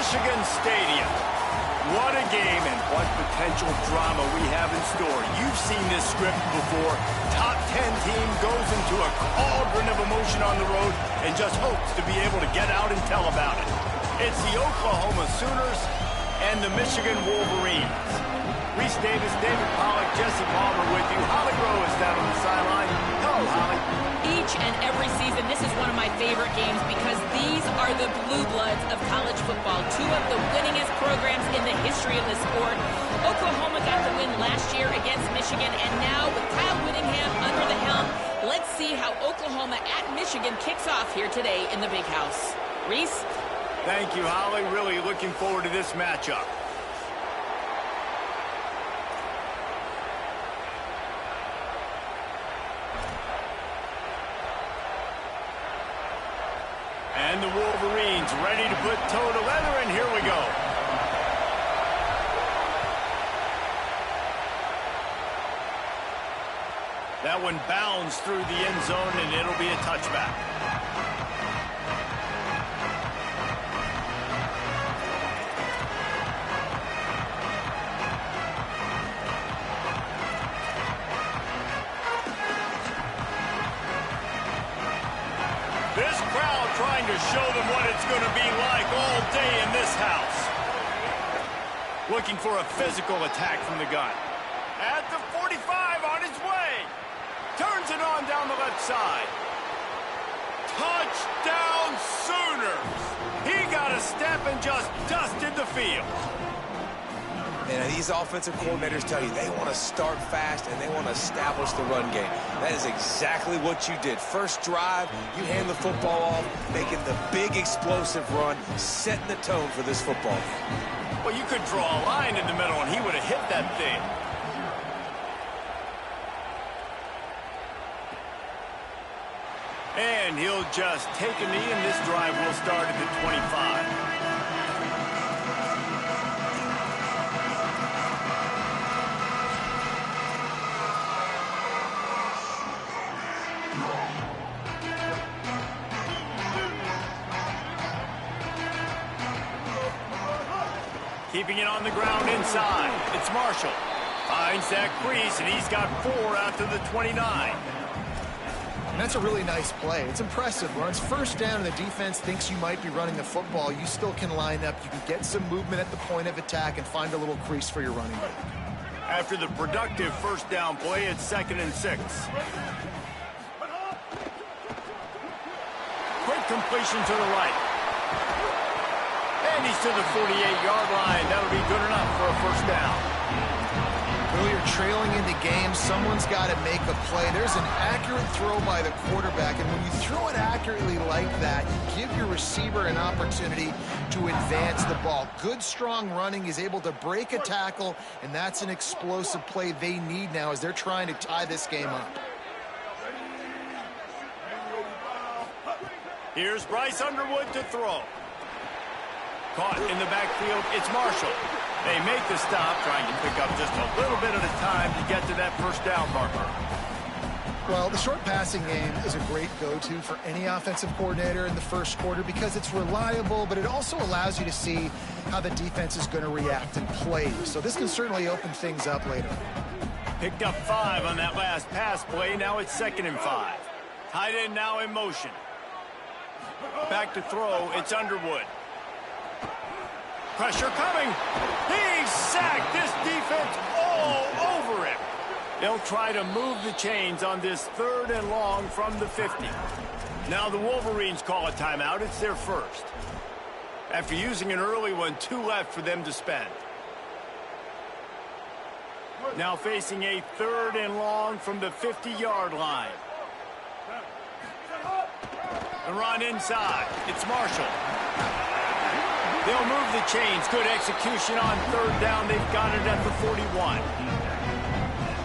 Michigan Stadium. What a game and what potential drama we have in store. You've seen this script before. Top 10 team goes into a cauldron of emotion on the road and just hopes to be able to get out and tell about it. It's the Oklahoma Sooners and the Michigan Wolverines. Reese Davis, David Pollack, Jesse Palmer with you. Holly Rowe is down on the sideline. Hello, Holly. Each and every season, this is one of my favorite games because these are the blue bloods of college football. Two of the winningest programs in the history of the sport. Oklahoma got the win last year against Michigan, and now with Kyle Whittingham under the helm, let's see how Oklahoma at Michigan kicks off here today in the Big House. Reese? Thank you, Holly. Really looking forward to this matchup. And the Wolverines ready to put toe to leather, and here we go. That one bounds through the end zone, and it'll be a touchback. This crowd trying to show them what it's going to be like all day in this house. Looking for a physical attack from the gun. At the 45 on his way. Turns it on down the left side. Touchdown Sooners. He got a step and just dusted the field. And these offensive coordinators tell you they want to start fast and they want to establish the run game. That is exactly what you did. First drive, you hand the football off, making the big explosive run, setting the tone for this football game. Well, you could draw a line in the middle and he would have hit that thing. And he'll just take a knee, and this drive will start at the 25. Keeping it on the ground inside. It's Marshall. Finds that crease, and he's got 4 out to the 29. And that's a really nice play. It's impressive. When it's first down and the defense thinks you might be running the football, you still can line up. You can get some movement at the point of attack and find a little crease for your running back. After the productive first down play, it's 2nd and 6. Quick completion to the right. And he's to the 48-yard line. That'll be good enough for a first down. Well, you're trailing in the game. Someone's got to make a play. There's an accurate throw by the quarterback, and when you throw it accurately like that, you give your receiver an opportunity to advance the ball. Good, strong running. He's able to break a tackle, and that's an explosive play they need now as they're trying to tie this game up. Here's Bryce Underwood to throw. Caught in the backfield, it's Marshall. They make the stop, trying to pick up just a little bit at a time to get to that first down marker. Well, the short passing game is a great go-to for any offensive coordinator in the first quarter because it's reliable, but it also allows you to see how the defense is going to react and play. So this can certainly open things up later. Picked up 5 on that last pass play. Now it's 2nd and 5. Tight end now in motion. Back to throw, it's Underwood. Pressure coming. He's sacked. This defense all over him. They'll try to move the chains on this 3rd and long from the 50. Now the Wolverines call a timeout. It's their first. After using an early one, 2 left for them to spend. Now facing a 3rd and long from the 50-yard line. The run inside. It's Marshall. They'll move the chains. Good execution on 3rd down. They've got it at the 41.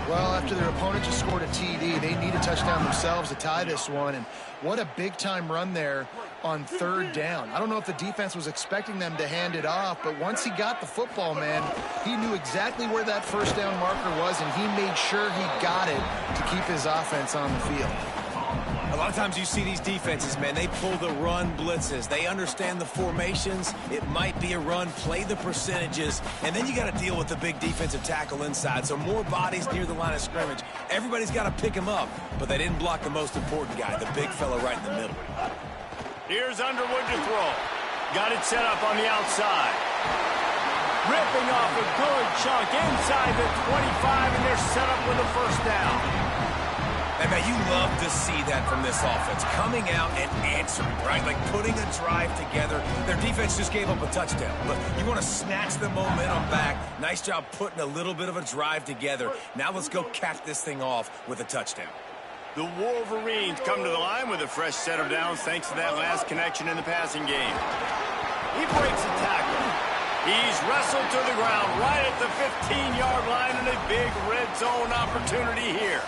Well, after their opponent just scored a TD, they need a touchdown themselves to tie this one. And what a big-time run there on 3rd down. I don't know if the defense was expecting them to hand it off, but once he got the football, man, he knew exactly where that first down marker was, and he made sure he got it to keep his offense on the field. A lot of times you see these defenses, man, they pull the run blitzes. They understand the formations. It might be a run, play the percentages, and then you got to deal with the big defensive tackle inside. So more bodies near the line of scrimmage. Everybody's got to pick him up, but they didn't block the most important guy, the big fella right in the middle. Here's Underwood to throw. Got it set up on the outside. Ripping off a good chunk inside the 25, and they're set up with a first down. And, man, you love to see that from this offense. Coming out and answering, right? Like putting a drive together. Their defense just gave up a touchdown. But you want to snatch the momentum back. Nice job putting a little bit of a drive together. Now let's go cap this thing off with a touchdown. The Wolverines come to the line with a fresh set of downs thanks to that last connection in the passing game. He breaks a tackle. He's wrestled to the ground right at the 15-yard line, and a big red zone opportunity here.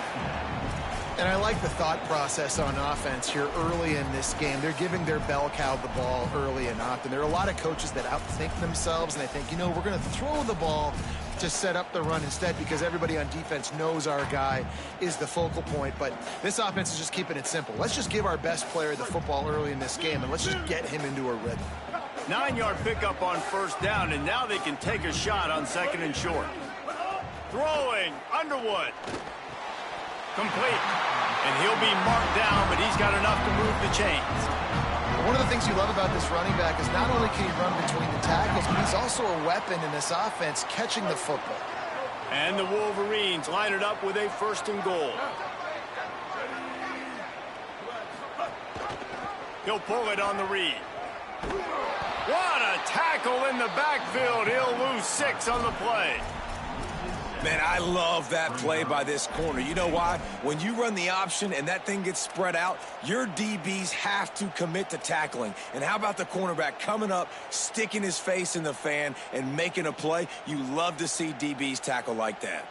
And I like the thought process on offense here early in this game. They're giving their bell cow the ball early and often. There are a lot of coaches that outthink themselves, and they think, you know, we're going to throw the ball to set up the run instead because everybody on defense knows our guy is the focal point. But this offense is just keeping it simple. Let's just give our best player the football early in this game, and let's just get him into a rhythm. 9-yard pickup on first down, and now they can take a shot on second and short. Throwing, Underwood. Complete. And he'll be marked down, but he's got enough to move the chains. One of the things you love about this running back is not only can he run between the tackles, but he's also a weapon in this offense catching the football. And the Wolverines line it up with a first and goal. He'll pull it on the read. What a tackle in the backfield. He'll lose 6 on the play. Man, I love that play by this corner. You know why? When you run the option and that thing gets spread out, your DBs have to commit to tackling. And how about the cornerback coming up, sticking his face in the fan, and making a play? You love to see DBs tackle like that.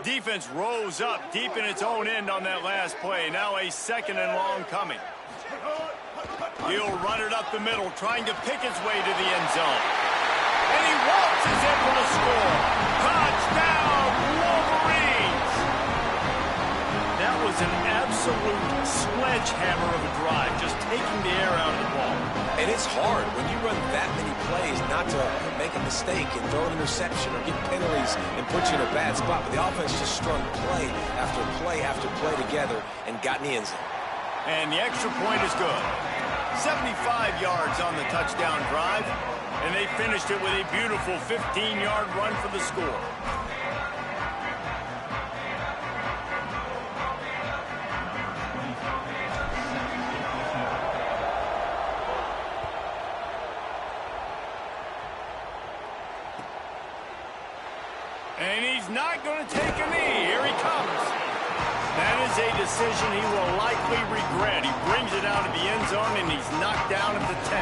Defense rose up deep in its own end on that last play. Now a second and long coming. He'll run it up the middle, trying to pick his way to the end zone. And he waltzes in for the score. Touchdown, Wolverines! That was an absolute sledgehammer of a drive, just taking the air out of the ball. And it's hard when you run that many plays not to make a mistake and throw an interception or get penalties and put you in a bad spot. But the offense just strung play after play after play together and got in the end zone. And the extra point is good. 75 yards on the touchdown drive, and they finished it with a beautiful 15-yard run for the score. And he's not going to take a knee. Here he comes. That is a decision he will likely regret. He brings it out of the end zone, and he's knocked down at the 10.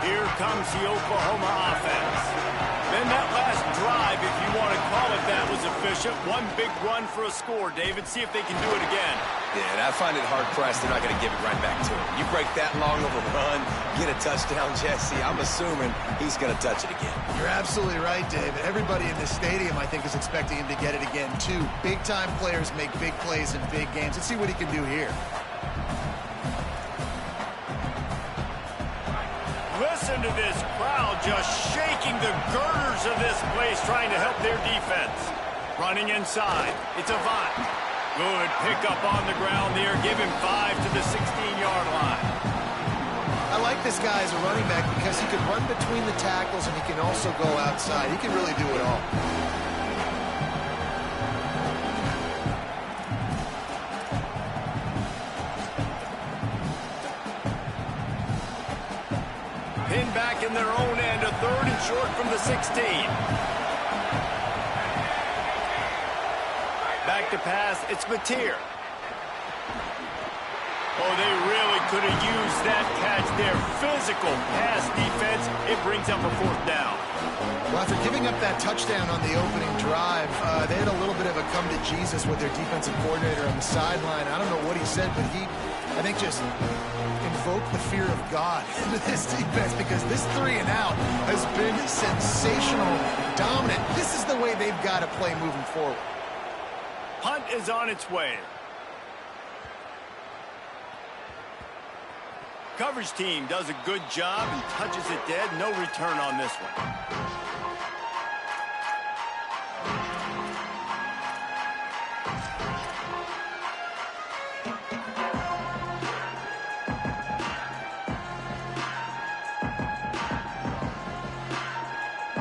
Here comes the Oklahoma offense. Then that last drive, if you want to call it that, was efficient. One big run for a score, David. See if they can do it again. Yeah, and I find it hard-pressed they're not going to give it right back to him. You break that long of a run, get a touchdown, Jesse, I'm assuming he's going to touch it again. You're absolutely right, David. Everybody in this stadium, I think, is expecting him to get it again, too. Big-time players make big plays in big games. Let's see what he can do here. Listen to this crowd just shaking the girders of this place, trying to help their defense. Running inside. It's Avant. Good pickup on the ground there. Give him 5 to the 16-yard line. I like this guy as a running back because he can run between the tackles and he can also go outside. He can really do it all. Pinned back in their own end, a 3rd and short from the 16. Back to pass, it's Mateer. Oh, they really could have used that catch there. Physical pass defense. It brings up a 4th down. Well, after giving up that touchdown on the opening drive, they had a little bit of a come to Jesus with their defensive coordinator on the sideline. I don't know what he said, but he, I think, just invoked the fear of God into this defense, because this 3 and out has been sensational, dominant. This is the way they've got to play moving forward. Punt is on its way. Coverage team does a good job and touches it dead. No return on this one.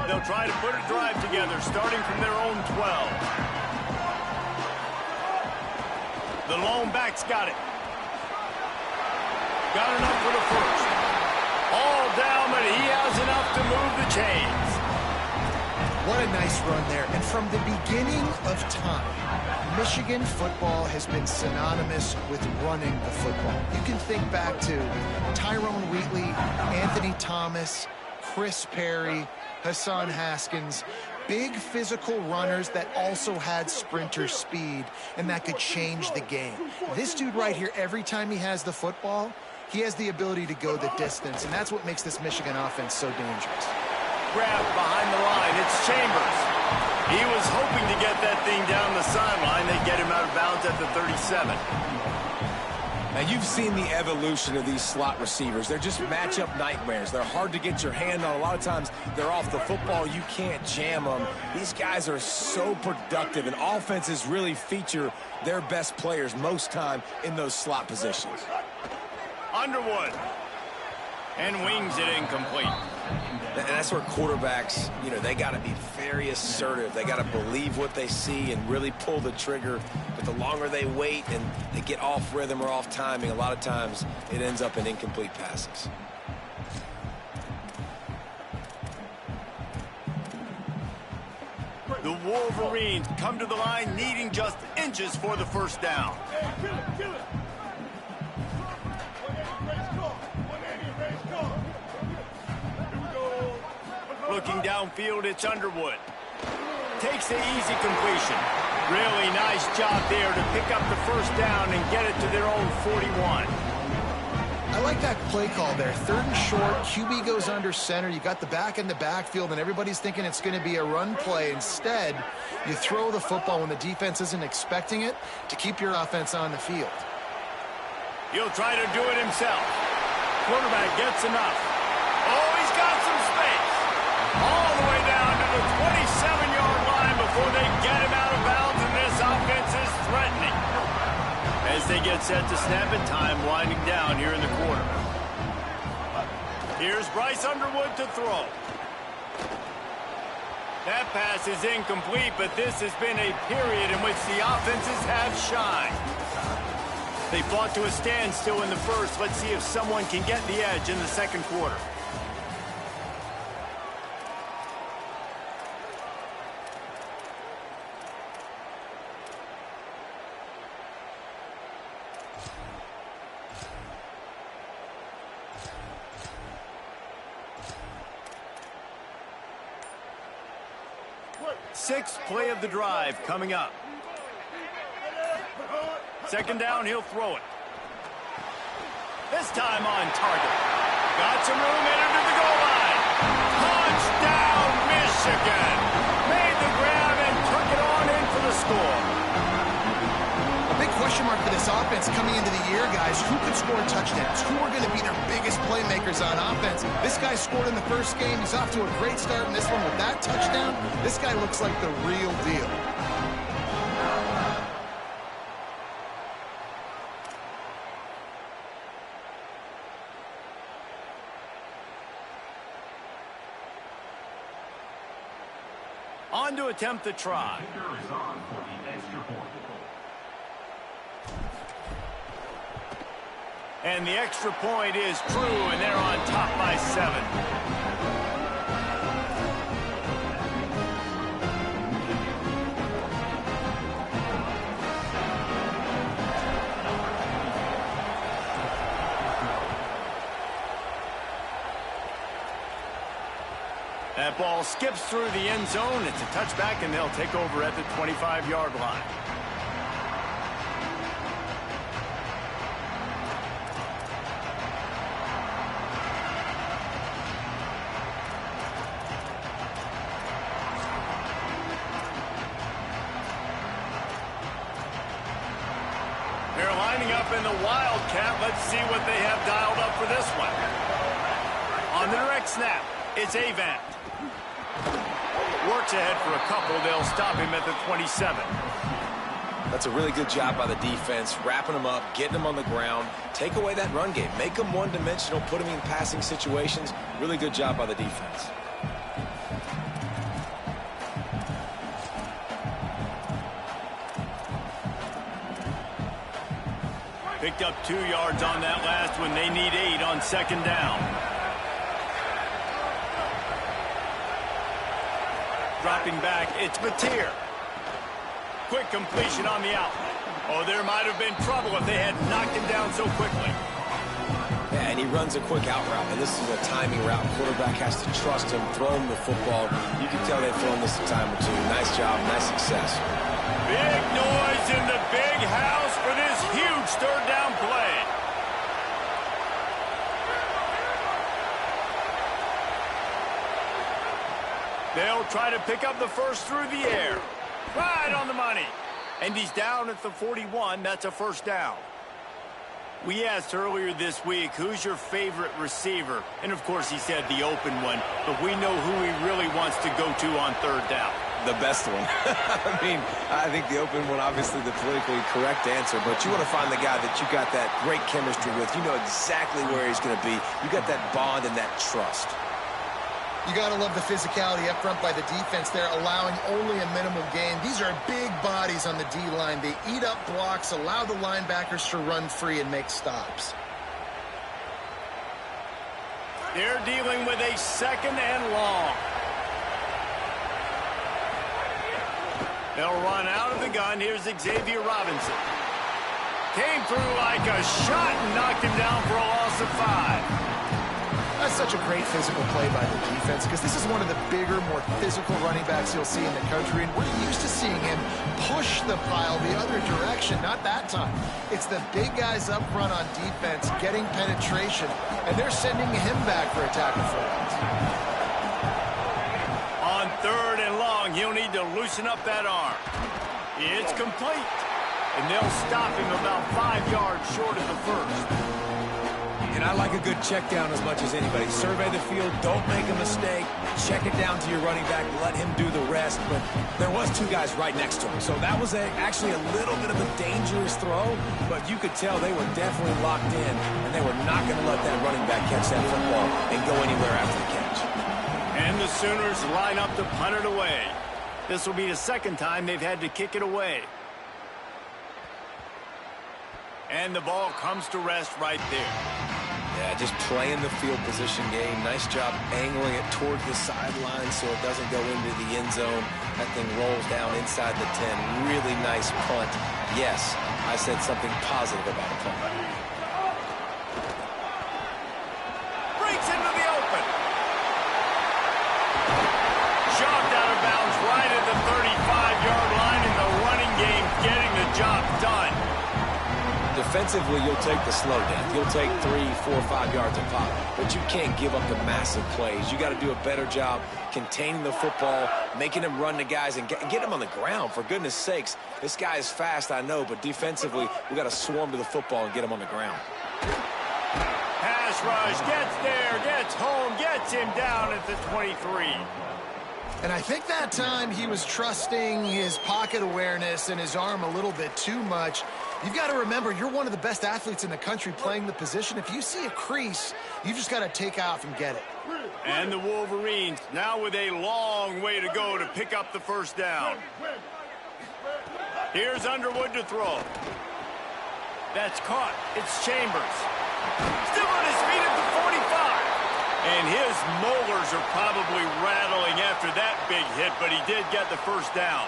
They'll try to put a drive together, starting from their own 12. The lone back's got it. Got enough for the first. All down, but he has enough to move the chains. What a nice run there. And from the beginning of time, Michigan football has been synonymous with running the football. You can think back to Tyrone Wheatley, Anthony Thomas, Chris Perry, Hassan Haskins. Big physical runners that also had sprinter speed and that could change the game. This dude right here, every time he has the football, he has the ability to go the distance, and that's what makes this Michigan offense so dangerous. Grab behind the line. It's Chambers. He was hoping to get that thing down the sideline. They get him out of bounds at the 37. Now, you've seen the evolution of these slot receivers. They're just matchup nightmares. They're hard to get your hand on. A lot of times, they're off the football. You can't jam them. These guys are so productive, and offenses really feature their best players most time in those slot positions. Underwood. And wings it incomplete. And that's where quarterbacks, they got to be very assertive. They got to believe what they see and really pull the trigger. But the longer they wait and they get off rhythm or off timing, a lot of times it ends up in incomplete passes. The Wolverines come to the line needing just inches for the first down. Looking downfield, it's Underwood. Takes the easy completion. Really nice job there to pick up the first down and get it to their own 41. I like that play call there. 3rd and short, QB goes under center. You got the back in the backfield, and everybody's thinking it's going to be a run play. Instead, you throw the football when the defense isn't expecting it to keep your offense on the field. He'll try to do it himself. Quarterback gets enough. Oh, he's got some space. All the way down to the 27-yard line before they get him out of bounds, and this offense is threatening. As they get set to snap it, time winding down here in the quarter. Here's Bryce Underwood to throw. That pass is incomplete, but this has been a period in which the offenses have shined. They fought to a standstill in the first. Let's see if someone can get the edge in the second quarter. Sixth play of the drive coming up. Second down, he'll throw it. This time on target. Got some room, entered to the goal line. Touchdown, Michigan. Made the grab and took it on in for the score. A big question mark for this offense coming into the year, guys. Who could score touchdowns? Who are going to be their biggest playmakers on offense? This guy scored in the first game. He's off to a great start in this one with that touchdown. This guy looks like the real deal. On to attempt the try. And the extra point is true, and they're on top by 7. That ball skips through the end zone. It's a touchback, and they'll take over at the 25-yard line. They're lining up in the Wildcat. Let's see what they have dialed up for this one. On the direct snap, it's Avant. Works ahead for a couple. They'll stop him at the 27. That's a really good job by the defense, wrapping them up, getting them on the ground. Take away that run game. Make them one-dimensional, put them in passing situations. Really good job by the defense. Picked up 2 yards on that last one. They need 8 on second down. Dropping back, it's Batir. Quick completion on the outlet. Oh, there might have been trouble if they had knocked him down so quickly. Yeah, and he runs a quick out route, and this is a timing route. Quarterback has to trust him, throw him the football. You can tell they've thrown this a time or two. Nice job, nice success. Big noise in the big house for this huge third down play. They'll try to pick up the first through the air. Right on the money. And he's down at the 41. That's a first down. We asked earlier this week, who's your favorite receiver? And, of course, he said the open one. But we know who he really wants to go to on third down. The best one. I mean, I think the open one, obviously the politically correct answer, but you want to find the guy that you got that great chemistry with. You know exactly where he's going to be. You got that bond and that trust. You got to love the physicality up front by the defense there, allowing only a minimal gain. These are big bodies on the D-line. They eat up blocks, allow the linebackers to run free and make stops. They're dealing with a second and long. They'll run out of the gun. Here's Xavier Robinson. Came through like a shot and knocked him down for a loss of 5. That's such a great physical play by the defense because this is one of the bigger, more physical running backs you'll see in the country, and we're used to seeing him push the pile the other direction. Not that time. It's the big guys up front on defense getting penetration, and they're sending him back for a tackle for loss. On third and long, he'll need to loosen up that arm. It's complete, and they'll stop him about 5 yards short of the first. And I like a good check down as much as anybody. Survey the field, don't make a mistake, check it down to your running back, let him do the rest. But there was 2 guys right next to him, so that was actually a little bit of a dangerous throw, but you could tell they were definitely locked in, and they were not going to let that running back catch that football and go anywhere after the catch. And the Sooners line up to punt it away. This will be the second time they've had to kick it away. And the ball comes to rest right there. Yeah, just playing the field position game. Nice job angling it towards the sideline so it doesn't go into the end zone. That thing rolls down inside the 10. Really nice punt. Yes, I said something positive about a punt. Breaks into the open. Shoved out of bounds right at the 35-yard line, and the running game getting the job done. Defensively, you'll take the slow down. You'll take 3, 4, 5 yards a pop, but you can't give up the massive plays. You got to do a better job containing the football, making them run to guys, and get them on the ground. For goodness sakes, this guy is fast, I know, but defensively, we got to swarm to the football and get him on the ground. Pass rush, gets there, gets home, gets him down at the 23. And I think that time he was trusting his pocket awareness and his arm a little bit too much. You've got to remember, you're one of the best athletes in the country playing the position. If you see a crease, you just got to take off and get it. And the Wolverines now with a long way to go to pick up the first down. Here's Underwood to throw. That's caught. It's Chambers. Still on his feet at the 45. And his molars are probably rattling after that big hit, but he did get the first down.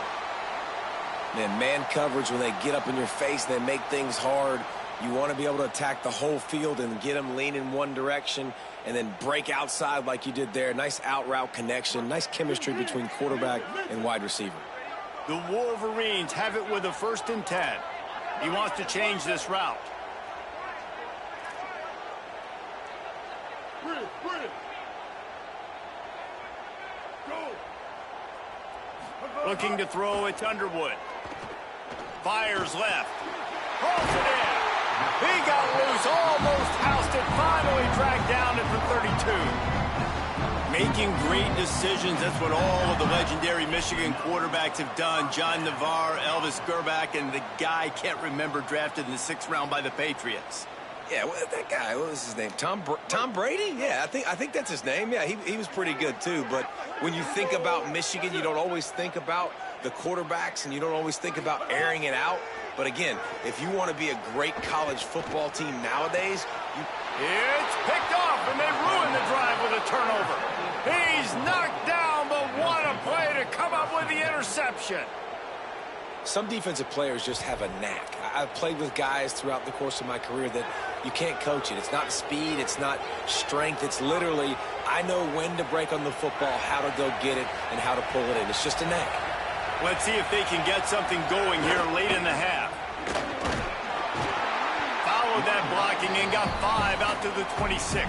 Man coverage, when they get up in your face, they make things hard. You want to be able to attack the whole field and get them leaning one direction and then break outside like you did there. Nice out route connection, nice chemistry between quarterback and wide receiver. The Wolverines have it with a 1st and 10. He wants to change this route. Looking to throw, it's Underwood. Fires left. Calls it in. He got loose, almost housed it, finally dragged down at the 32. Making great decisions, that's what all of the legendary Michigan quarterbacks have done. John Navarre, Elvis Gerbach, and the guy I can't remember drafted in the 6th round by the Patriots. Yeah, well, that guy, what was his name? Tom Brady? Yeah, I think that's his name. Yeah, he was pretty good too. But when you think about Michigan, you don't always think about the quarterbacks, and you don't always think about airing it out. But again, if you want to be a great college football team nowadays, it's picked off, and they ruin the drive with a turnover. He's knocked down, but what a play to come up with the interception. Some defensive players just have a knack. I've played with guys throughout the course of my career that you can't coach it. It's not speed. It's not strength. It's literally, I know when to break on the football, how to go get it, and how to pull it in. It's just a knack. Let's see if they can get something going here late in the half. Followed that blocking and got 5 out to the 26.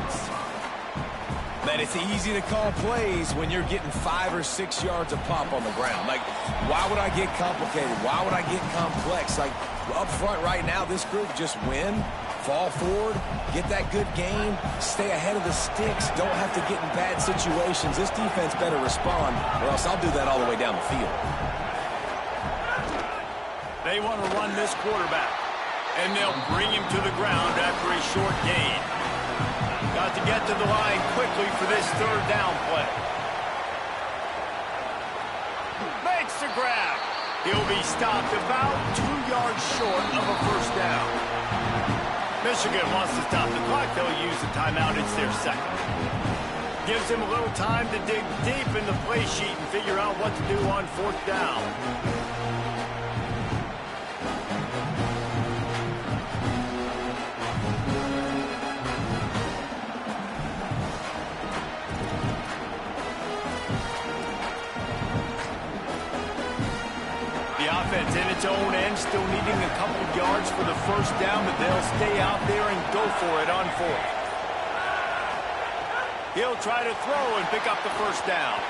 Man, it's easy to call plays when you're getting 5 or 6 yards of pop on the ground. Like, why would I get complicated? Why would I get complex? Like, up front right now, this group just win, fall forward, get that good game, stay ahead of the sticks, don't have to get in bad situations. This defense better respond, or else I'll do that all the way down the field. They want to run this quarterback, and they'll bring him to the ground after a short gain. Got to get to the line quickly for this 3rd down play. Makes the grab. He'll be stopped about 2 yards short of a 1st down. Michigan wants to stop the clock. They'll use the timeout. It's their 2nd. Gives him a little time to dig deep in the play sheet and figure out what to do on 4th down. Offense in its own end, still needing a couple yards for the 1st down, but they'll stay out there and go for it on 4th. He'll try to throw and pick up the 1st down.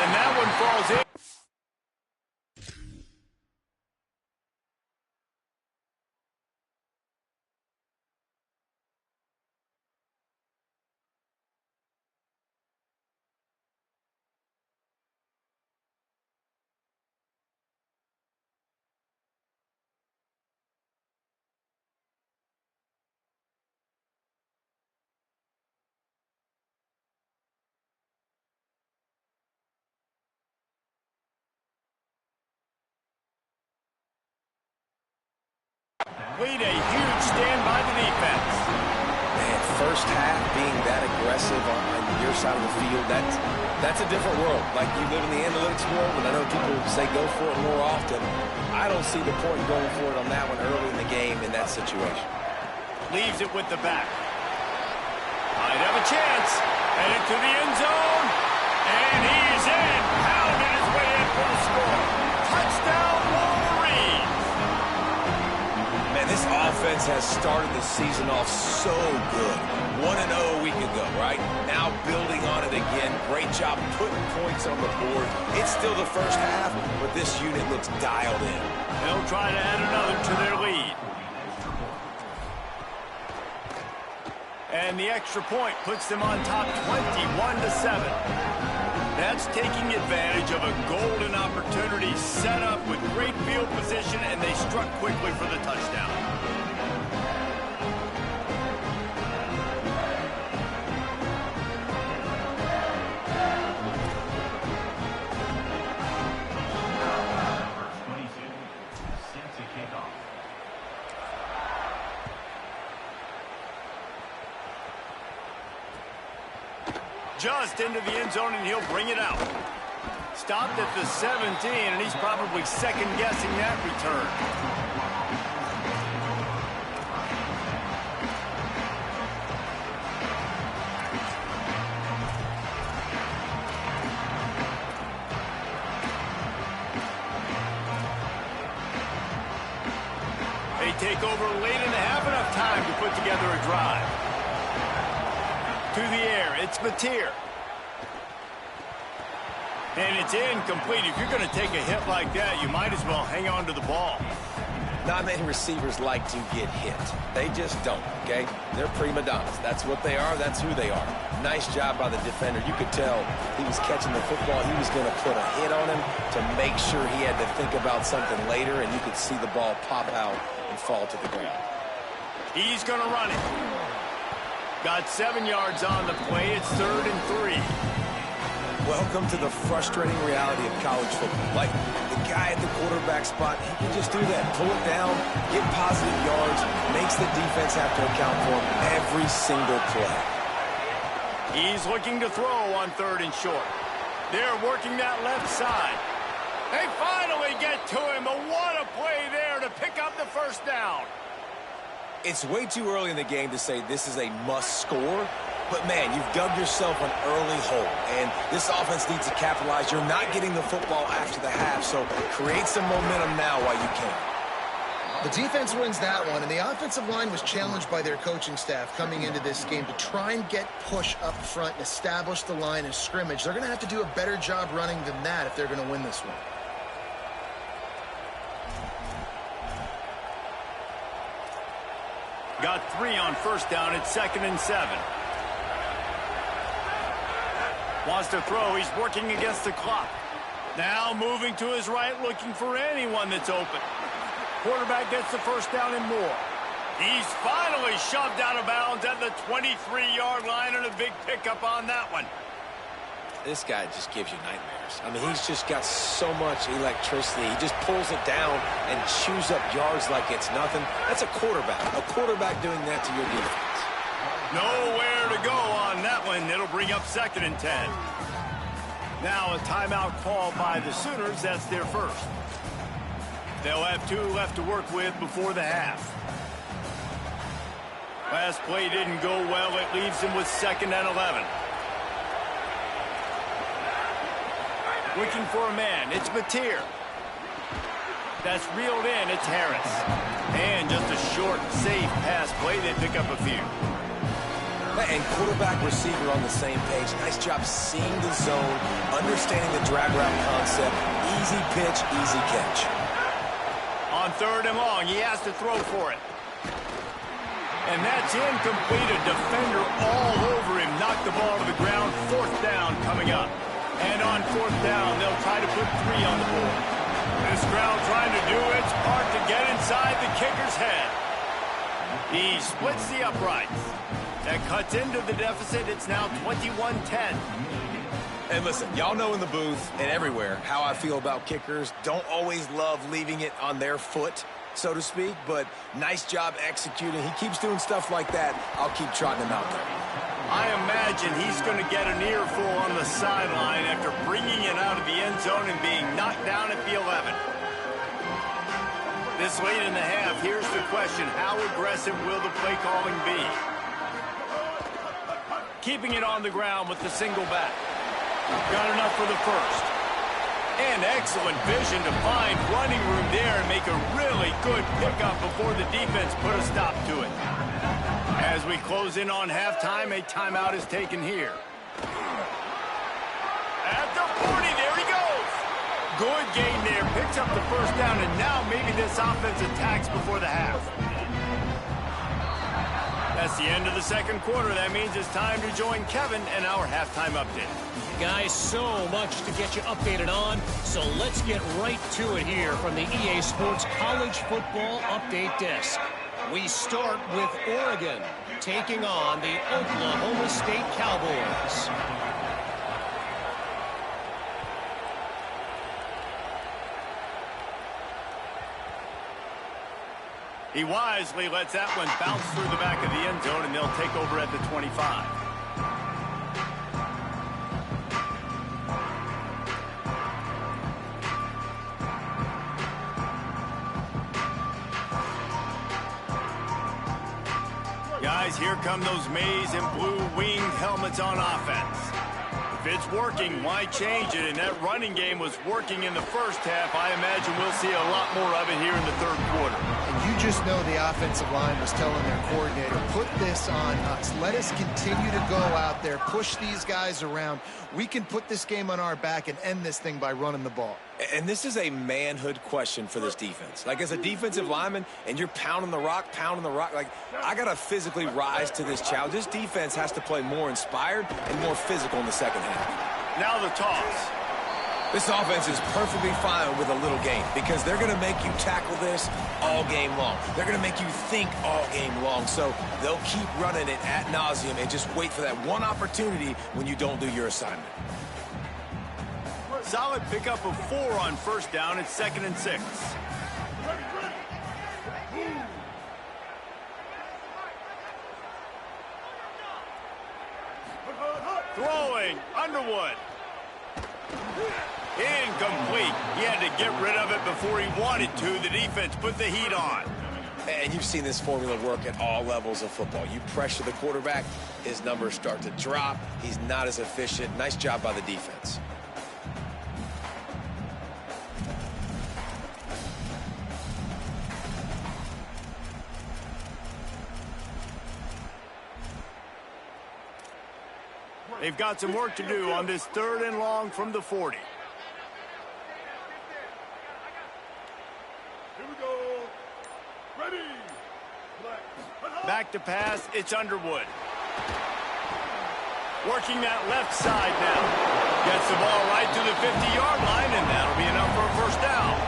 And that one falls in. Lead a huge stand by the defense. Man, 1st half being that aggressive on your side of the field, that's a different world. Like, you live in the analytics world, and I know people say go for it more often. I don't see the point in going for it on that one early in the game in that situation. Leaves it with the back. Might have a chance. Headed to the end zone. And he's in. Pounded his way in for the score. Touchdown, Wolverines. Man, this offense has started the season off so good. 1-0 a week ago, right? Now building on it again. Great job putting points on the board. It's still the 1st half, but this unit looks dialed in. They'll try to add another to their lead. And the extra point puts them on top 21-7. That's taking advantage of a golden opportunity set up with great field position, and they struck quickly for the touchdown. Just into the end zone, and he'll bring it out. Stopped at the 17, and he's probably second-guessing that return. take over late in the half, enough time to put together a drive. To the air, it's Mateer. And it's incomplete. If you're going to take a hit like that, you might as well hang on to the ball. Not many receivers like to get hit. They just don't, okay? They're prima donnas. That's what they are. That's who they are. Nice job by the defender. You could tell he was catching the football. He was going to put a hit on him to make sure he had to think about something later, and you could see the ball pop out and fall to the ground. He's going to run it. Got 7 yards on the play. It's 3rd and 3. Welcome to the frustrating reality of college football. Like, the guy at the quarterback spot, he can just do that. Pull it down, get positive yards, makes the defense have to account for him every single play. He's looking to throw on 3rd and short. They're working that left side. They finally get to him, but what a play there to pick up the first down. It's way too early in the game to say this is a must score. But, man, you've dug yourself an early hole, and this offense needs to capitalize. You're not getting the football after the half, so create some momentum now while you can. The defense wins that one, and the offensive line was challenged by their coaching staff coming into this game to try and get push up front and establish the line of scrimmage. They're going to have to do a better job running than that if they're going to win this one. Got 3 on first down. It's 2nd and 7. Wants to throw. He's working against the clock. Now moving to his right, looking for anyone that's open. Quarterback gets the first down and more. He's finally shoved out of bounds at the 23-yard line, and a big pickup on that one. This guy just gives you nightmares. I mean, he's just got so much electricity. He just pulls it down and chews up yards like it's nothing. That's a quarterback. A quarterback doing that to your defense. Nowhere to go on that one. It'll bring up 2nd and 10. Now a timeout call by the Sooners. That's their first. They'll have 2 left to work with before the half. Last play didn't go well. It leaves them with 2nd and 11. Looking for a man. It's Mateer. That's reeled in. It's Harris. And just a short, safe pass play. They pick up a few. And quarterback receiver on the same page. Nice job seeing the zone, understanding the drag route concept. Easy pitch, easy catch. On 3rd and long, he has to throw for it. And that's incomplete. A defender all over him. Knocked the ball to the ground. 4th down coming up. And on 4th down, they'll try to put 3 on the board. This crowd trying to do its part to get inside the kicker's head. He splits the uprights. That cuts into the deficit. It's now 21-10. And listen, y'all know in the booth and everywhere how I feel about kickers. Don't always love leaving it on their foot, so to speak, but nice job executing. He keeps doing stuff like that. I'll keep trotting him out there. I imagine he's going to get an earful on the sideline after bringing it out of the end zone and being knocked down at the 11. This late in the half, here's the question. How aggressive will the play calling be? Keeping it on the ground with the single back. Got enough for the first. And excellent vision to find running room there and make a really good pickup before the defense put a stop to it. As we close in on halftime, a timeout is taken here. At the 40, there he goes. Good gain there, picks up the first down, and now maybe this offense attacks before the half. That's the end of the 2nd quarter. That means it's time to join Kevin and our halftime update. Guys, so much to get you updated on, so let's get right to it here from the EA Sports College Football Update Desk. We start with Oregon taking on the Oklahoma State Cowboys. He wisely lets that one bounce through the back of the end zone, and they'll take over at the 25. Guys, here come those maize and blue winged helmets on offense. If it's working, why change it? And that running game was working in the first half. I imagine we'll see a lot more of it here in the third quarter. And you just know the offensive line was telling their coordinator, put this on us. Let us continue to go out there, push these guys around. We can put this game on our back and end this thing by running the ball. And this is a manhood question for this defense. Like, as a defensive lineman, and you're pounding the rock, like, I got to physically rise to this challenge. This defense has to play more inspired and more physical in the second half. Now the toss. This offense is perfectly fine with a little game because they're going to make you tackle this all game long. They're going to make you think all game long. So they'll keep running it ad nauseum and just wait for that one opportunity when you don't do your assignment. Solid pickup of 4 on first down. It's 2nd and 6. Throwing, Underwood. Incomplete. He had to get rid of it before he wanted to. The defense put the heat on. And you've seen this formula work at all levels of football. You pressure the quarterback, his numbers start to drop. He's not as efficient. Nice job by the defense. They've got some work to do on this 3rd and long from the 40. Here we go. Ready. Back to pass, it's Underwood. Working that left side now. Gets the ball right to the 50-yard line, and that'll be enough for a first down.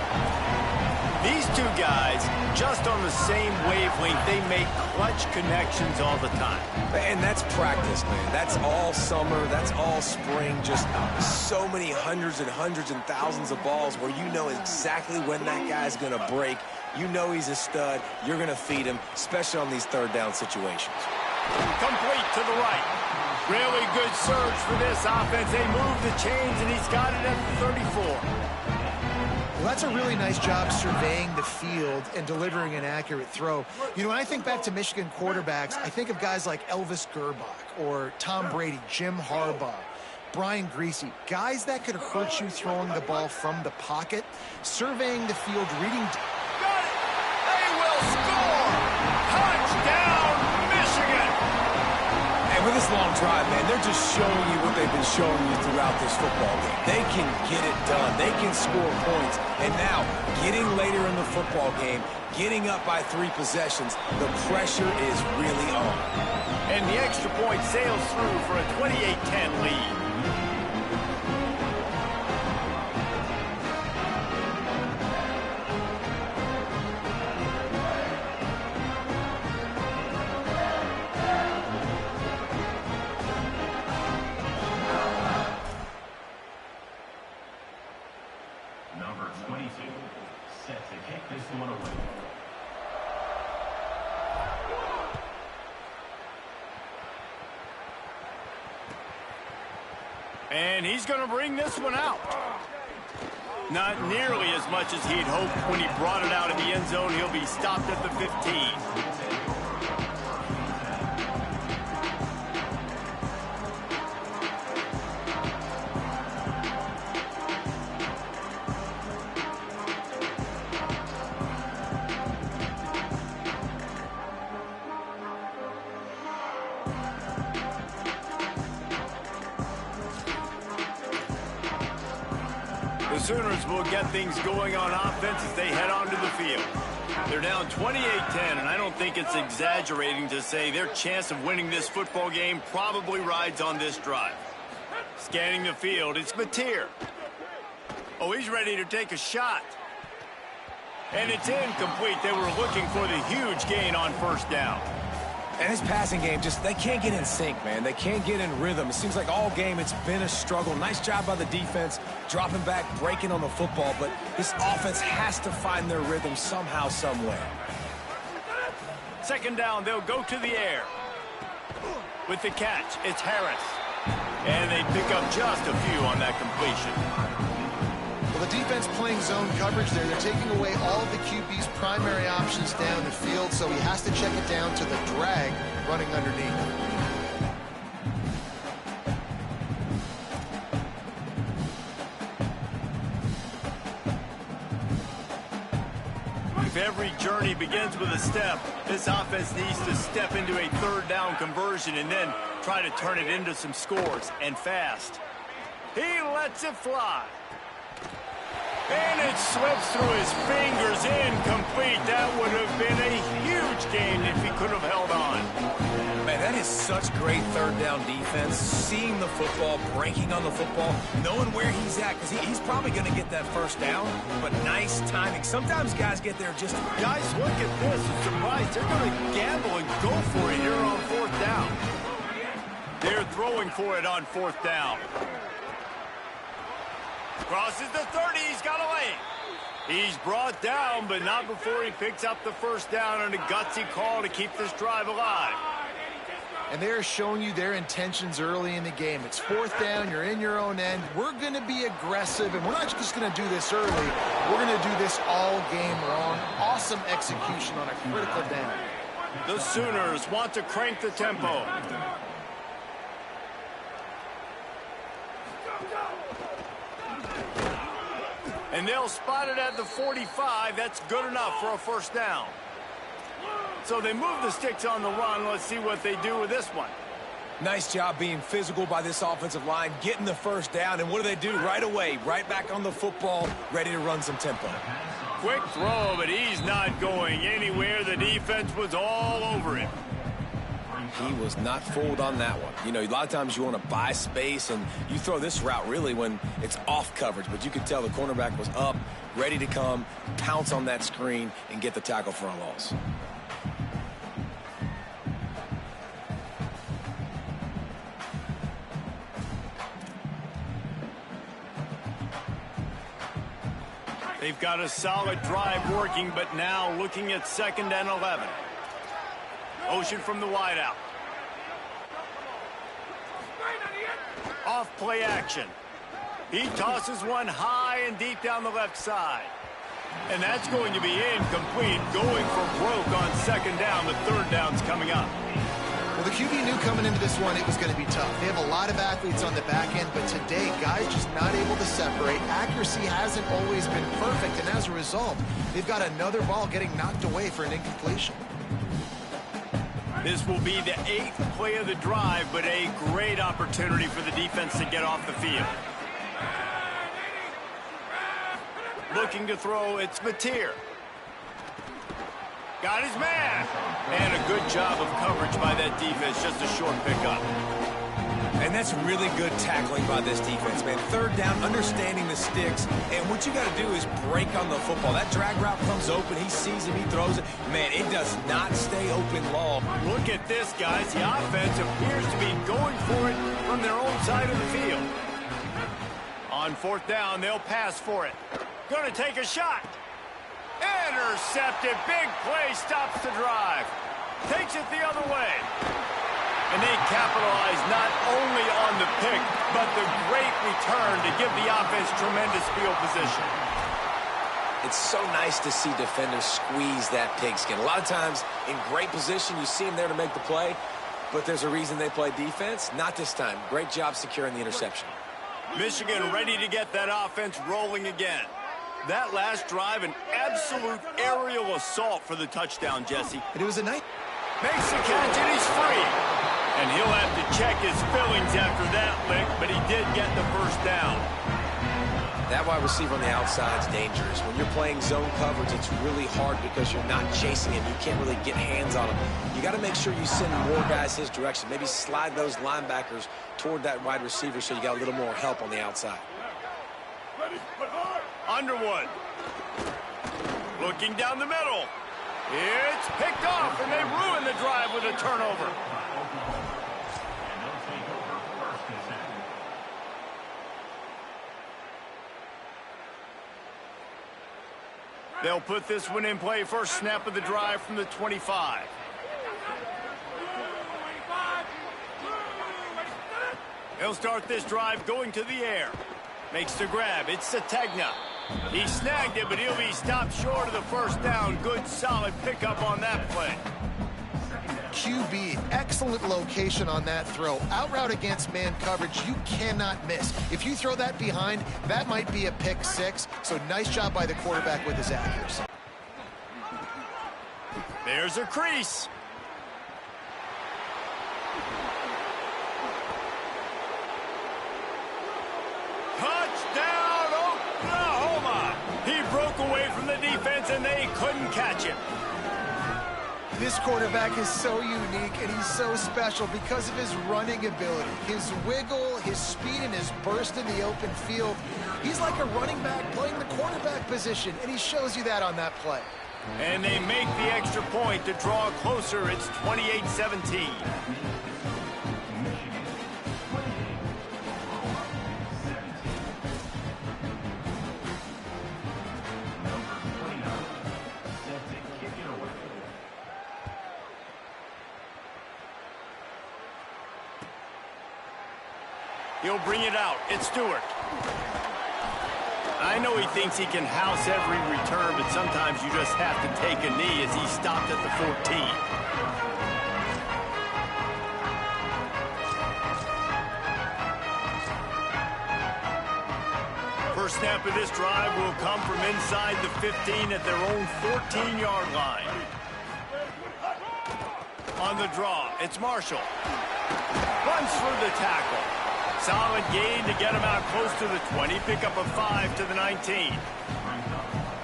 These two guys, just on the same wavelength, they make clutch connections all the time. And that's practice, man. That's all summer. That's all spring. Just so many hundreds and thousands of balls where you know exactly when that guy's going to break. You know he's a stud. You're going to feed him, especially on these 3rd down situations. Complete to the right. Really good surge for this offense. They move the chains, and he's got it at the 34. Well, that's a really nice job surveying the field and delivering an accurate throw. You know, when I think back to Michigan quarterbacks, I think of guys like Elvis Gerbach or Tom Brady, Jim Harbaugh, Brian Griese, guys that could hurt you throwing the ball from the pocket, surveying the field, reading. Got it! They will score! Touchdown, Michigan! And with this long drive, man, they're just showing you what they've been showing you throughout this football game. They can get it done. They can score points. And now, getting later in the football game, getting up by 3 possessions, the pressure is really on. And the extra point sails through for a 28-10 lead. Number 22 set to kick this one away. And he's going to bring this one out. Not nearly as much as he'd hoped when he brought it out of the end zone. He'll be stopped at the 15. The Sooners will get things going on offense as they head onto the field. They're down 28-10, and I don't think it's exaggerating to say their chance of winning this football game probably rides on this drive. Scanning the field, it's Mateer. Oh, he's ready to take a shot. And it's incomplete. They were looking for the huge gain on first down. And his passing game, they can't get in sync, man. They can't get in rhythm. It seems like all game it's been a struggle. Nice job by the defense, dropping back, breaking on the football. But this offense has to find their rhythm somehow, some way. 2nd down, they'll go to the air. With the catch, it's Harris. And they pick up just a few on that completion. Well, the defense playing zone coverage there. They're taking away all of the QB's primary options down the field, so he has to check it down to the drag running underneath. If every journey begins with a step, this offense needs to step into a third down conversion and then try to turn it into some scores, and fast. He lets it fly. And it slips through his fingers, incomplete. That would have been a huge gain if he could have held on. Man, that is such great third down defense. Seeing the football, breaking on the football, knowing where he's at, because he's probably going to get that first down, but nice timing. Sometimes guys get there just... Guys, look at this. I'm surprised. They're going to gamble and go for it here on fourth down. They're throwing for it on fourth down. Crosses the 30. He's got a lane. He's brought down, but not before he picks up the first down on a gutsy call to keep this drive alive. And they're showing you their intentions early in the game. It's fourth down. You're in your own end. We're going to be aggressive, and we're not just going to do this early. We're going to do this all game long. Awesome execution on a critical down. The Sooners want to crank the tempo. And they'll spot it at the 45. That's good enough for a first down. So they move the sticks on the run. Let's see what they do with this one. Nice job being physical by this offensive line, getting the first down. And what do? Right away, right back on the football, ready to run some tempo. Quick throw, but he's not going anywhere. The defense was all over him. He was not fooled on that one. You know, a lot of times you want to buy space, and you throw this route really when it's off coverage. But you could tell the cornerback was up, ready to come, pounce on that screen, and get the tackle for a loss. They've got a solid drive working, but now looking at 2nd and 11. Motion from the wideout. Off play action. He tosses one high and deep down the left side. And that's going to be incomplete. Going for broke on 2nd down. The 3rd down's coming up. Well, the QB knew coming into this one it was going to be tough. They have a lot of athletes on the back end, but today, guys just not able to separate. Accuracy hasn't always been perfect, and as a result, they've got another ball getting knocked away for an incompletion. This will be the 8th play of the drive, but a great opportunity for the defense to get off the field. Looking to throw, it's Mateer. Got his man. And a good job of coverage by that defense, just a short pickup. And that's really good tackling by this defense, man. 3rd down, understanding the sticks, and what you got to do is break on the football. That drag route comes open, he sees it, he throws it. Man, it does not stay open long. Look at this, guys. The offense appears to be going for it from their own side of the field. On 4th down, they'll pass for it. Gonna take a shot. Intercepted. Big play, stops the drive. Takes it the other way. And they capitalize not only on the pick, but the great return to give the offense tremendous field position. It's so nice to see defenders squeeze that pigskin. A lot of times, in great position, you see them there to make the play, but there's a reason they play defense. Not this time. Great job securing the interception. Michigan ready to get that offense rolling again. That last drive, an absolute aerial assault for the touchdown, Jesse. And it was a night. Makes the catch, and he's free. And he'll have to check his fillings after that lick, but he did get the first down. That wide receiver on the outside is dangerous. When you're playing zone coverage, it's really hard because you're not chasing him. You can't really get hands on him. You got to make sure you send more guys his direction. Maybe slide those linebackers toward that wide receiver so you got a little more help on the outside. Underwood. Looking down the middle. It's picked off, and they ruin the drive with a turnover. They'll put this one in play. First snap of the drive from the 25. He'll start this drive going to the air. Makes the grab. It's Sategna. He snagged it, but he'll be stopped short of the first down. Good, solid pickup on that play. QB, excellent location on that throw. Out route against man coverage, you cannot miss. If you throw that behind, that might be a pick six. So nice job by the quarterback with his accuracy. There's a crease. Touchdown, Oklahoma! He broke away from the defense, and they couldn't catch him. This quarterback is so unique, and he's so special because of his running ability. His wiggle, his speed, and his burst in the open field. He's like a running back playing the quarterback position, and he shows you that on that play. And they make the extra point to draw closer. It's 28-17. He'll bring it out. It's Stewart. I know he thinks he can house every return, but sometimes you just have to take a knee as he stopped at the 14. First snap of this drive will come from inside the 15 at their own 14-yard line. On the draw, it's Marshall. Runs through the tackle. Solid gain to get him out close to the 20. Pick up a 5 to the 19.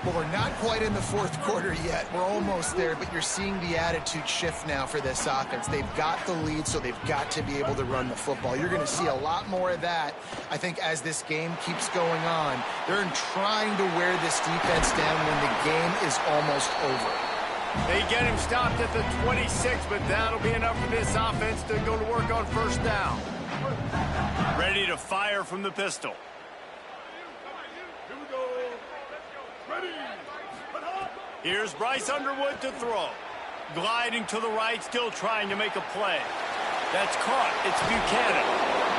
Well, we're not quite in the fourth quarter yet. We're almost there, but you're seeing the attitude shift now for this offense. They've got the lead, so they've got to be able to run the football. You're going to see a lot more of that, I think, as this game keeps going on. They're trying to wear this defense down when the game is almost over. They get him stopped at the 26, but that'll be enough for this offense to go to work on first down. Ready to fire from the pistol. Here's Bryce Underwood to throw. Gliding to the right, still trying to make a play. That's caught. It's Buchanan.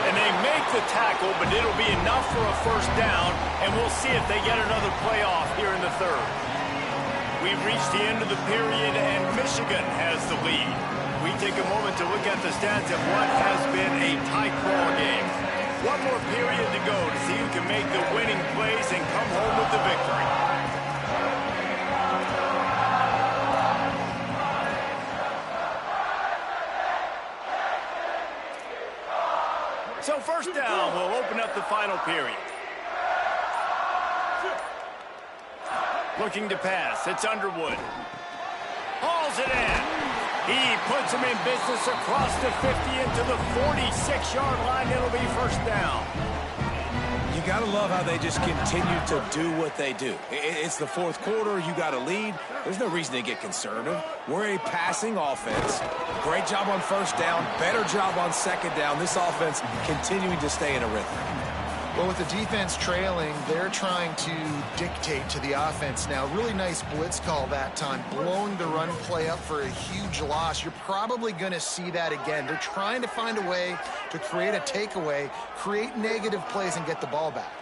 And they make the tackle, but it'll be enough for a first down, and we'll see if they get another play off here in the third. We've reached the end of the period, and Michigan has the lead. We take a moment to look at the stats of what has been a tight ball game. One more period to go to see who can make the winning plays and come home with the victory. So first down will open up the final period. Looking to pass. It's Underwood. Hauls it in. He puts him in business across the 50 into the 46-yard line. It'll be first down. You got to love how they just continue to do what they do. It's the fourth quarter. You got a lead. There's no reason to get conservative. We're a passing offense. Great job on first down. Better job on second down. This offense continuing to stay in a rhythm. Well, with the defense trailing, they're trying to dictate to the offense now. Really nice blitz call that time, blowing the run play up for a huge loss. You're probably going to see that again. They're trying to find a way to create a takeaway, create negative plays, and get the ball back.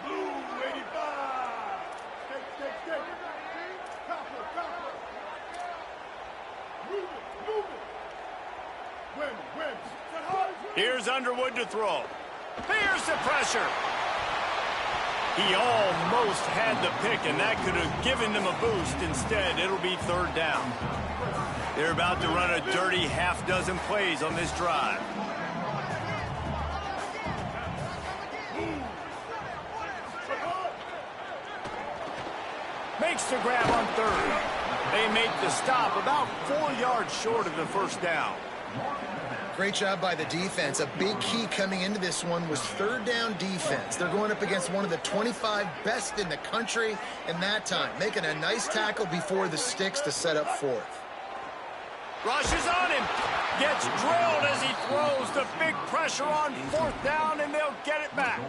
Here's Underwood to throw. Here's the pressure. He almost had the pick, and that could have given them a boost. Instead, it'll be third down. They're about to run a dirty half-dozen plays on this drive. Makes the grab on third. They make the stop about 4 yards short of the first down. Great job by the defense. A big key coming into this one was third down defense. They're going up against one of the 25 best in the country in that time, making a nice tackle before the sticks to set up fourth. Rushes on him. Gets drilled as he throws. The big pressure on fourth down, and they'll get it back.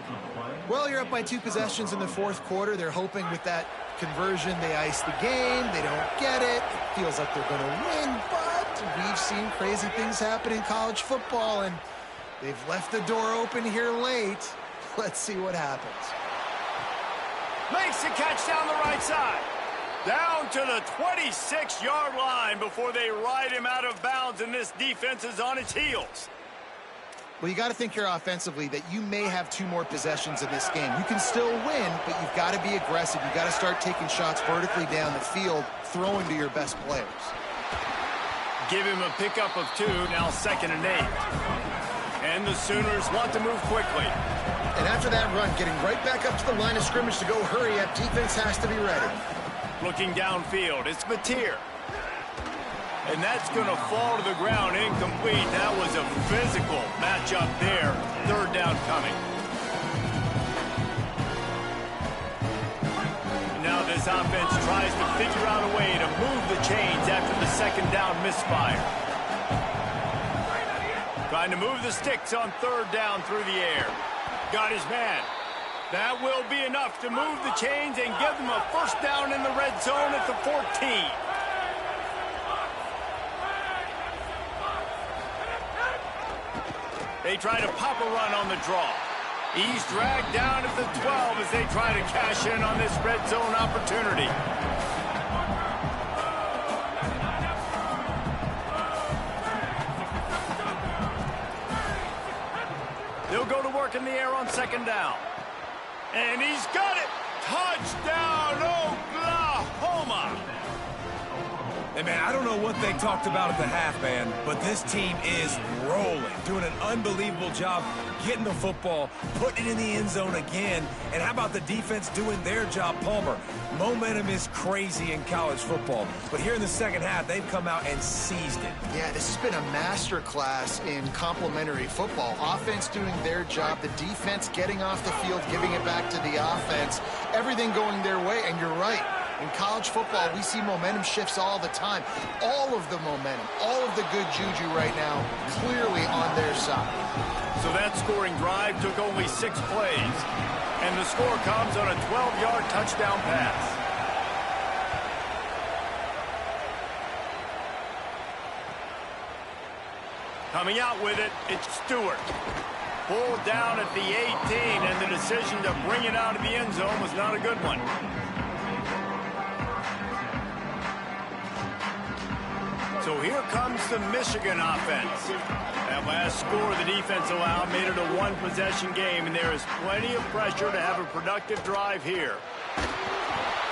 Well, you're up by 2 possessions in the fourth quarter. They're hoping with that conversion they ice the game. They don't get it. It feels like they're going to win, but we've seen crazy things happen in college football, and they've left the door open here late. Let's see what happens. Makes the catch down the right side. Down to the 26-yard line before they ride him out of bounds, and this defense is on its heels. Well, you got to think here offensively that you may have 2 more possessions in this game. You can still win, but you've got to be aggressive. You've got to start taking shots vertically down the field, throwing to your best players. give him a pickup of 2, now 2nd and 8. And the Sooners want to move quickly. And after that run, getting right back up to the line of scrimmage to go hurry up, defense has to be ready. Looking downfield, it's Mateer. And that's going to fall to the ground, incomplete. That was a physical matchup there. 3rd down coming. Now this offense tries to figure out a way to move the chains after the 2nd down misfire. Trying to move the sticks on 3rd down through the air. Got his man. That will be enough to move the chains and give them a 1st down in the red zone at the 14. They try to pop a run on the draw. He's dragged down at the 12 as they try to cash in on this red zone opportunity. They'll go to work in the air on 2nd down. And he's got it! Touchdown, Oklahoma! Hey, man, I don't know what they talked about at the half, man, but this team is rolling, doing an unbelievable job getting the football, putting it in the end zone again, and how about the defense doing their job, Palmer? Momentum is crazy in college football, but here in the 2nd half, they've come out and seized it. Yeah, this has been a masterclass in complementary football. Offense doing their job, the defense getting off the field, giving it back to the offense, everything going their way, and you're right. In college football, we see momentum shifts all the time. All of the momentum, all of the good juju right now, clearly on their side. So that scoring drive took only 6 plays. And the score comes on a 12-yard touchdown pass. Coming out with it, it's Stewart. Pulled down at the 18, and the decision to bring it out of the end zone was not a good one. So here comes the Michigan offense. That last score the defense allowed made it a 1-possession game, and there is plenty of pressure to have a productive drive here.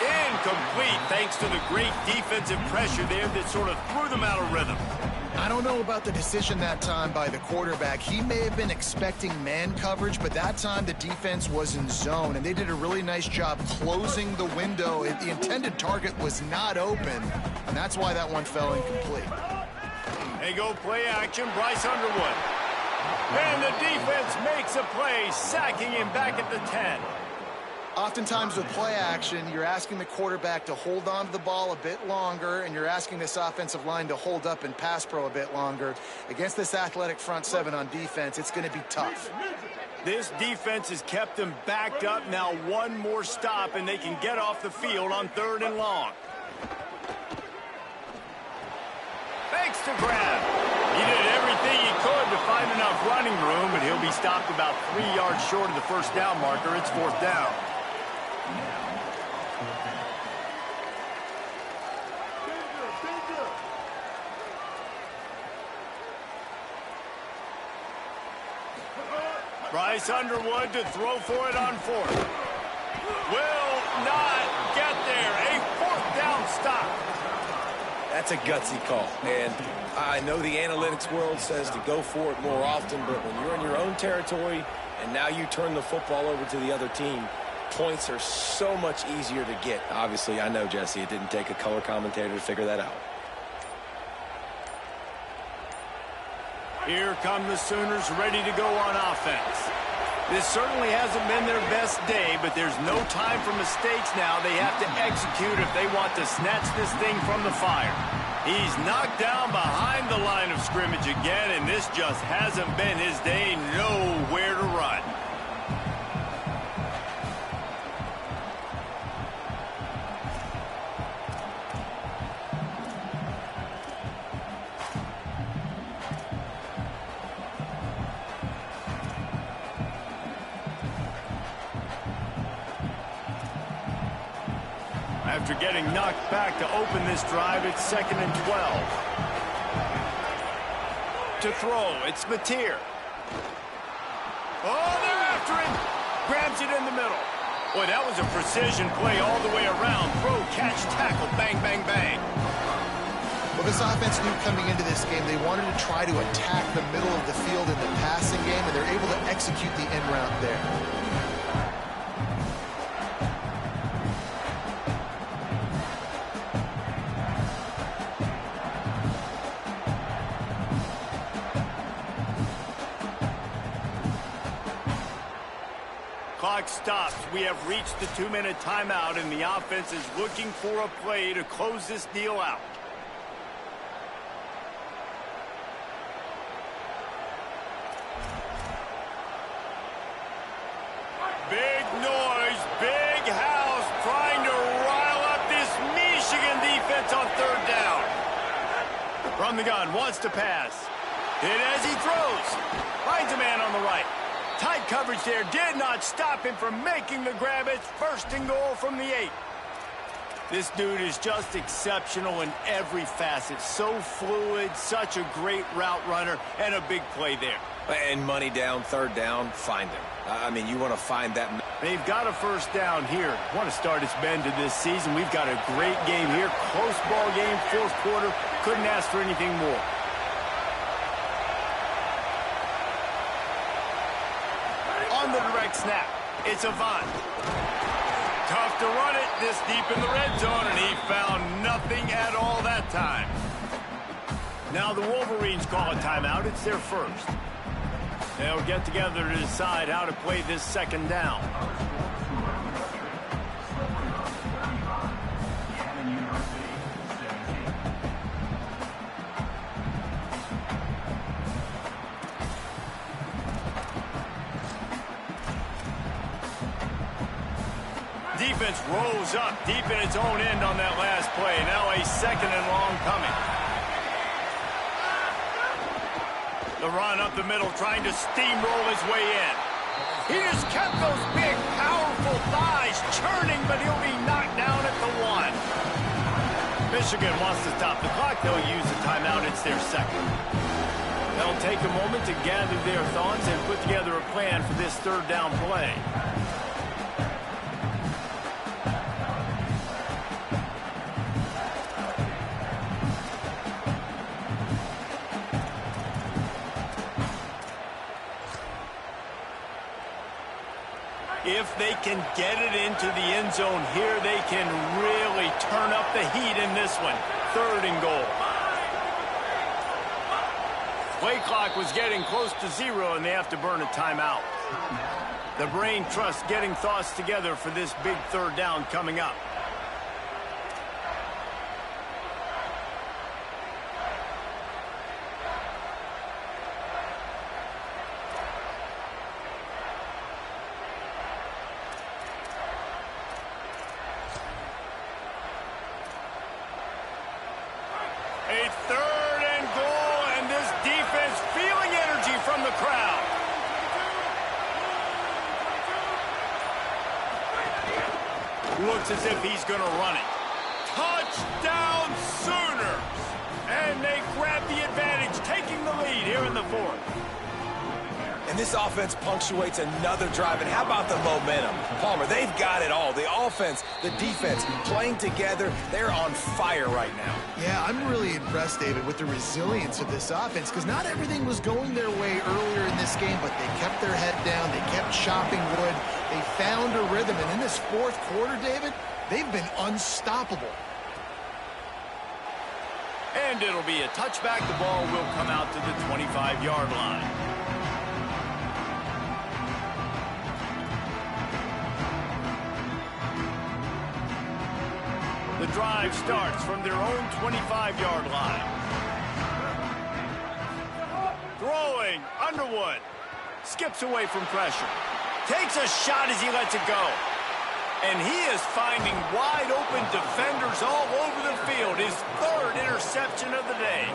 Incomplete thanks to the great defensive pressure there that sort of threw them out of rhythm. I don't know about the decision that time by the quarterback. He may have been expecting man coverage, but that time the defense was in zone, and they did a really nice job closing the window. The intended target was not open, and that's why that one fell incomplete. They go play action, Bryce Underwood. And the defense makes a play, sacking him back at the 10. Oftentimes with play action, you're asking the quarterback to hold on to the ball a bit longer, and you're asking this offensive line to hold up in pass pro a bit longer. Against this athletic front 7 on defense, it's going to be tough. This defense has kept them backed up. Now one more stop, and they can get off the field on 3rd and long. Thanks to Grab. He did everything he could to find enough running room, but he'll be stopped about 3 yards short of the 1st down marker. It's 4th down. Bryce Underwood to throw for it on 4th. Will not get there. A 4th down stop. That's a gutsy call, and I know the analytics world says to go for it more often, but when you're in your own territory and now you turn the football over to the other team, points are so much easier to get. Obviously, I know, Jesse, it didn't take a color commentator to figure that out. Here come the Sooners ready to go on offense. This certainly hasn't been their best day, but there's no time for mistakes now. They have to execute if they want to snatch this thing from the fire. He's knocked down behind the line of scrimmage again, and this just hasn't been his day. Nowhere to run. After getting knocked back to open this drive, it's 2nd and 12. To throw, it's Mateer. Oh, they're after him. Grabs it in the middle. Boy, that was a precision play all the way around. Throw, catch, tackle, bang, bang, bang. Well, this offense knew coming into this game they wanted to try to attack the middle of the field in the passing game, and they're able to execute the end route there. Clock stops. We have reached the 2-minute timeout, and the offense is looking for a play to close this deal out. Big noise, big house, trying to rile up this Michigan defense on third down. From the gun, wants to pass. Hit as he throws. Finds a man on the right. Tight coverage there did not stop him from making the grab. It's 1st and goal from the 8. This dude is just exceptional in every facet. So fluid, such a great route runner, and a big play there. And money down, third down, find him. I mean, you want to find that. They've got a 1st down here. Want to start its bend to this season. We've got a great game here. Close ball game, 4th quarter. Couldn't ask for anything more. On the direct snap, it's Avant. Tough to run it this deep in the red zone, and he found nothing at all that time. Now the Wolverines call a timeout. It's their 1st. They'll get together to decide how to play this 2nd down. Defense rolls up deep in its own end on that last play. Now a 2nd and long coming. The run up the middle, trying to steamroll his way in. He just kept those big, powerful thighs churning, but he'll be knocked down at the 1. Michigan wants to stop the clock. They'll use the timeout. It's their 2nd. They'll take a moment to gather their thoughts and put together a plan for this 3rd down play. If they can get it into the end zone here, they can really turn up the heat in this one. 3rd and goal. Play clock was getting close to 0, and they have to burn a timeout. The brain trust getting thoughts together for this big 3rd down coming up. A 3rd and goal, and this defense feeling energy from the crowd. Looks as if he's going to run it. Touchdown Sooners! And they grab the advantage, taking the lead here in the 4th. And this offense punctuates another drive. And how about the momentum? Palmer, they've got it all. The offense, the defense, playing together. They're on fire right now. Yeah, I'm really impressed, David, with the resilience of this offense, because not everything was going their way earlier in this game, but they kept their head down. They kept chopping wood. They found a rhythm. And in this 4th quarter, David, they've been unstoppable. And it'll be a touchback. The ball will come out to the 25-yard line. The drive starts from their own 25-yard line. Throwing, Underwood. Skips away from pressure. Takes a shot as he lets it go. And he is finding wide-open defenders all over the field. His 3rd interception of the day.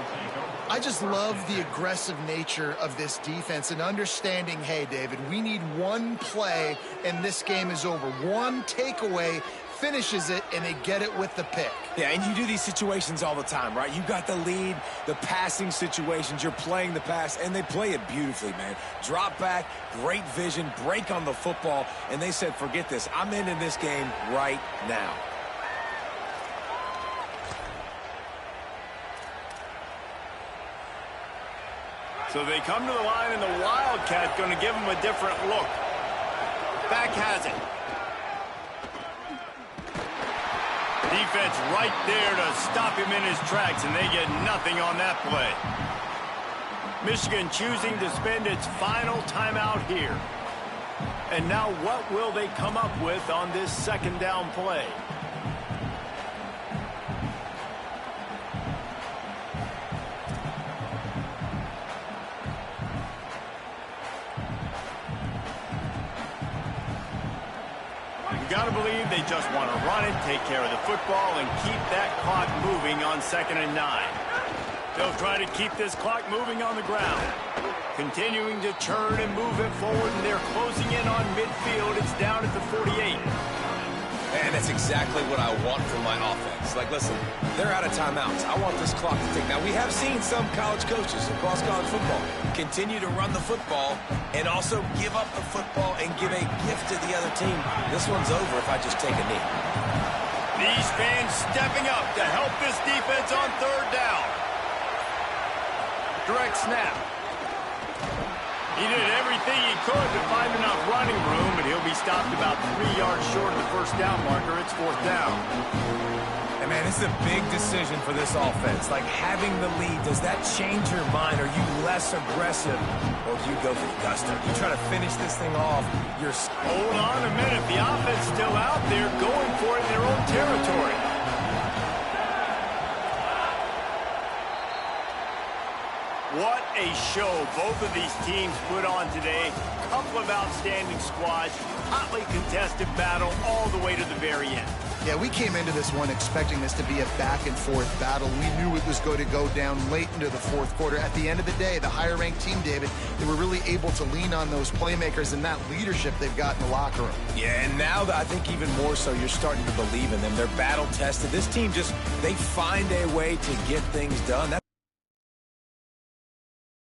I just love the aggressive nature of this defense and understanding, hey, David, we need one play and this game is over. One takeaway finishes it, and they get it with the pick. Yeah, and you do these situations all the time, right? You got the lead, the passing situations, you're playing the pass, and they play it beautifully, man. Drop back, great vision, break on the football, and they said, forget this. I'm ending this game right now. So they come to the line, and the Wildcat going to give them a different look. Back has it. Defense right there to stop him in his tracks, and they get nothing on that play. Michigan choosing to spend its final timeout here. And now what will they come up with on this second down play? You got to believe they just want to run it, take care of the football, and keep that clock moving on 2nd and 9. They'll try to keep this clock moving on the ground. Continuing to churn and move it forward, and they're closing in on midfield. It's down at the 48. Man, that's exactly what I want from my offense. Like, listen, they're out of timeouts. I want this clock to tick. Now, we have seen some college coaches across college football continue to run the football and also give up the football and give a gift to the other team. This one's over if I just take a knee. These fans stepping up to help this defense on 3rd down. Direct snap. He did everything he could to find enough running room, but he'll be stopped about 3 yards short of the 1st down marker. It's 4th down. And, man, it's a big decision for this offense. Like, having the lead, does that change your mind? Are you less aggressive, or do you go for the gusto? You try to finish this thing off. Hold on a minute. The offense still out there going for it in their own territory. What a show both of these teams put on today. Couple of outstanding squads, hotly contested battle all the way to the very end. Yeah, we came into this one expecting this to be a back-and-forth battle. We knew it was going to go down late into the 4th quarter. At the end of the day, the higher-ranked team, David, they were really able to lean on those playmakers and that leadership they've got in the locker room. Yeah, and now I think even more so, you're starting to believe in them. They're battle-tested. This team they find a way to get things done.